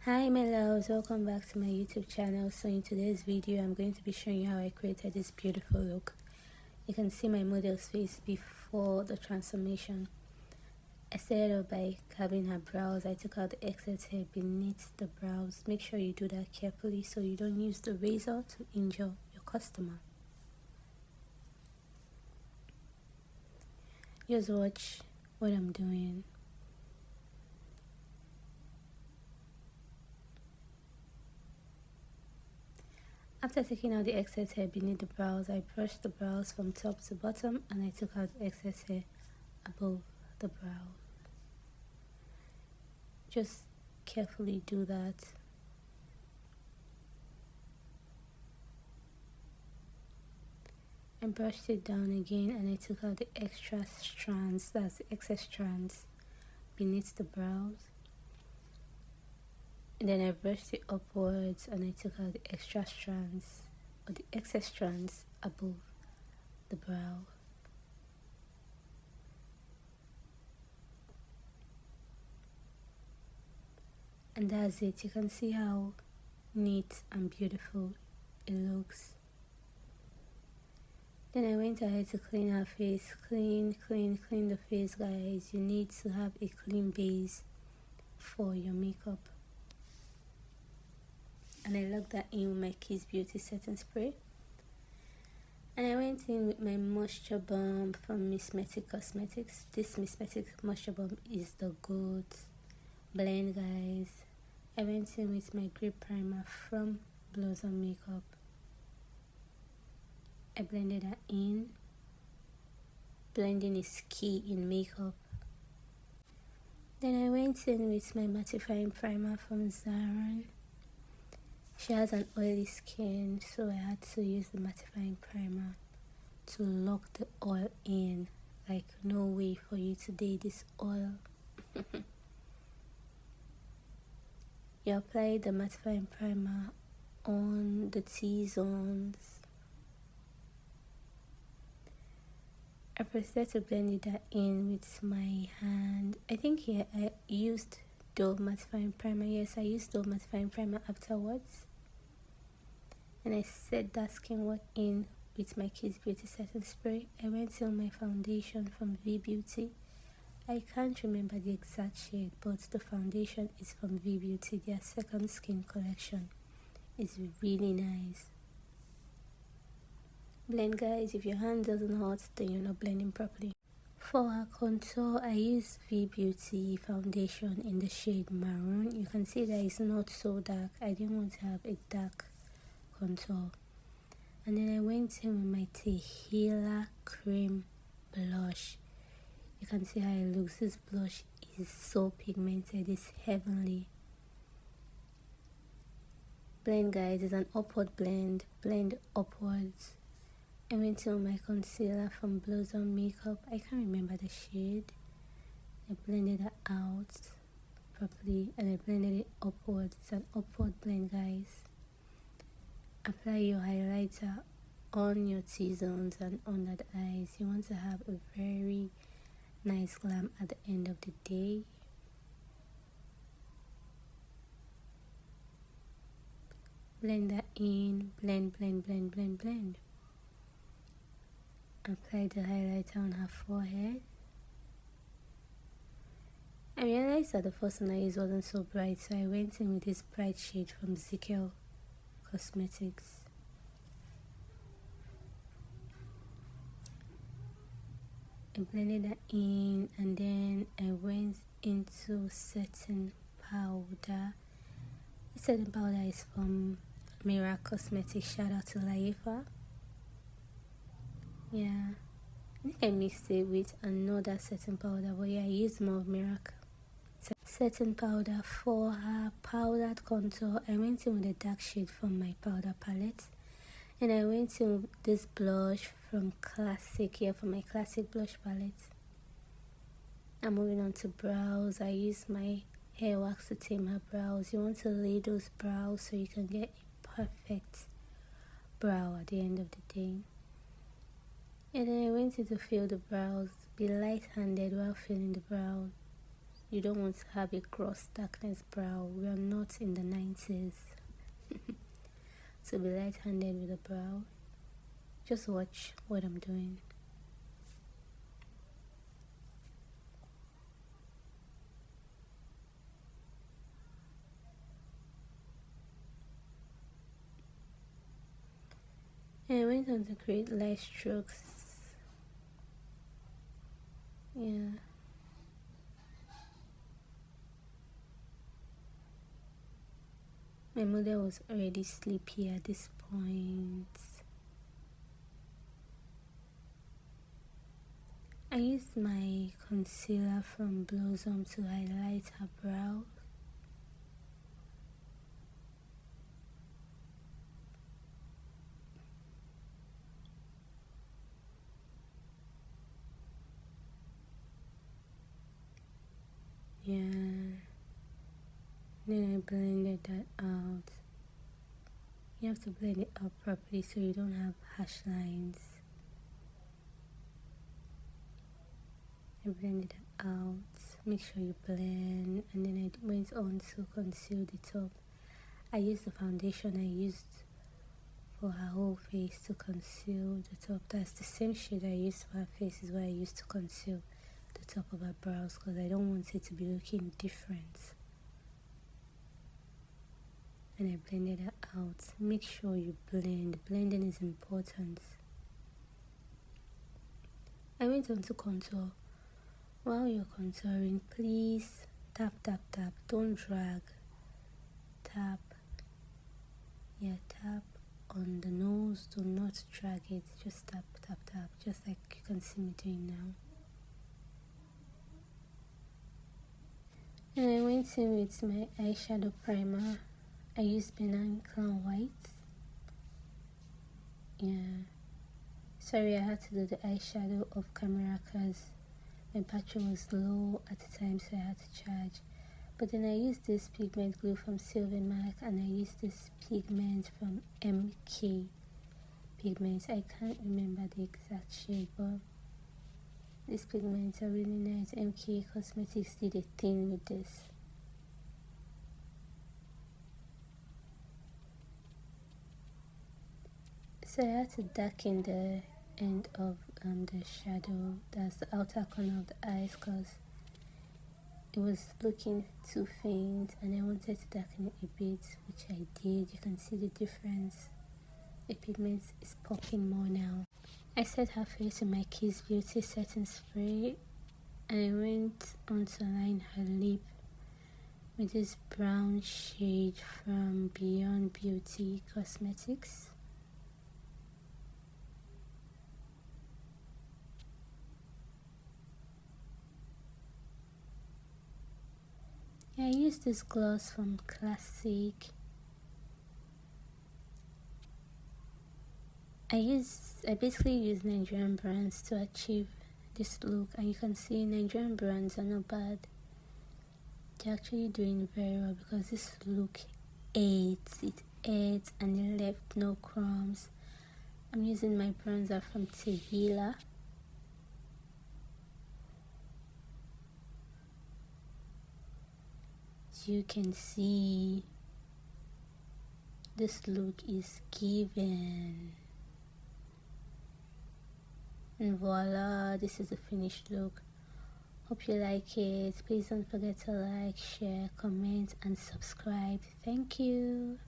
Hi my loves, welcome back to my YouTube channel. So in today's video I'm going to be showing you how I created this beautiful look. You can see my model's face before the transformation. I started off by carving her brows. I took out the excess hair beneath the brows. Make sure you do that carefully so you don't use the razor to injure your customer. Just watch what I'm doing. After taking out the excess hair beneath the brows, I brushed the brows from top to bottom and I took out the excess hair above the brow. Just carefully do that. I brushed it down again and I took out the extra strands, that's the excess strands beneath the brows. And then I brushed it upwards and I took out the extra strands or the excess strands above the brow. And that's it. You can see how neat and beautiful it looks. Then I went ahead to clean her face. Clean the face, guys. You need to have a clean base for your makeup. And I locked that in with my Kiss Beauty setting spray. And I went in with my moisture bomb from Msmetics. This Msmetics moisture bomb is the good blend, guys. I went in with my grip primer from Blossom Makeup. I blended that in. Blending is key in makeup. Then I went in with my mattifying primer from Zaron. She has an oily skin, so I had to use the mattifying primer to lock the oil in. Like, no way for you to date this oil. You apply the mattifying primer on the T-zones. I proceeded to blend that in with my hand. I think here I used Dove mattifying primer. Yes, I used Dove mattifying primer afterwards. And I set that skin work in with my Kiss Beauty setting spray. I went in my foundation from Beauty. I can't remember the exact shade, but the foundation is from Beauty. Their second skin collection is really nice. Blend, guys. If your hand doesn't hurt, then you're not blending properly. For our contour, I use Beauty foundation in the shade Maroon. You can see that it's not so dark. I didn't want to have a dark contour. And then I went in with my Tehila cream blush. You can see how it looks. This blush is so pigmented. It's heavenly. Blend, guys. It's an upward blend. Blend upwards. I went in with my concealer from Blossom Makeup. I can't remember the shade. I blended it out properly and I blended it upwards. It's an upward blend, guys. Apply your highlighter on your T-zones and under the eyes. You want to have a very nice glam at the end of the day. Blend that in. Blend. Apply the highlighter on her forehead. I realized that the first one I used wasn't so bright, so I went in with this bright shade from Zaron Cosmetics. I blended that in and then I went into setting powder. This setting powder is from Merak Cosmetics. Shout out to Laifa. Yeah, I think I mixed it with another setting powder, but yeah, I used more of Merak setting powder for her powdered contour. I went in with a dark shade from my powder palette, and I went in with this blush from Classic here from my Classic blush palette. I'm moving on to brows. I used my hair wax to tame her brows. You want to lay those brows so you can get a perfect brow at the end of the day. And then I went in to fill the brows. Be light-handed while filling the brows. You don't want to have a gross darkness brow. We are not in the 90s. So be light-handed with the brow. Just watch what I'm doing. And I went on to create light strokes. Yeah. My model was already sleepy at this point. I used my concealer from Blossom to highlight her brow. Yeah. Then I blended that out. You have to blend it out properly so you don't have harsh lines. I blended it out. Make sure you blend. And then I went on to conceal the top. I used the foundation I used for her whole face to conceal the top. That's the same shade I used for her face is what I used to conceal the top of her brows because I don't want it to be looking different. And I blended it out. Make sure you blend. Blending is important. I went on to contour. While you're contouring, please tap, tap, tap. Don't drag. Tap. Yeah, tap on the nose. Do not drag it. Just tap, tap, tap. Just like you can see me doing now. And I went in with my eyeshadow primer. I used Benign Clown White. Yeah. Sorry, I had to do the eyeshadow off camera because my battery was low at the time, so I had to charge. But then I used this pigment glue from Merak, and I used this pigment from MK Pigments. I can't remember the exact shade, but these pigments are really nice. MK Cosmetics did a thing with this. So I had to darken the end of the shadow, that's the outer corner of the eyes, because it was looking too faint and I wanted to darken it a bit, which I did. You can see the difference. The pigment is popping more now. I set her face with my Kiss Beauty setting spray and I went on to line her lip with this brown shade from Beyouteous Cosmetics. I used this gloss from Classic. I basically use Nigerian brands to achieve this look, and you can see Nigerian brands are not bad. They're actually doing very well because this look ate and it left no crumbs. I'm using my bronzer from Tehila. You can see this look is given, and voila, this is the finished look. Hope you like it. Please don't forget to like, share, comment and subscribe. Thank you.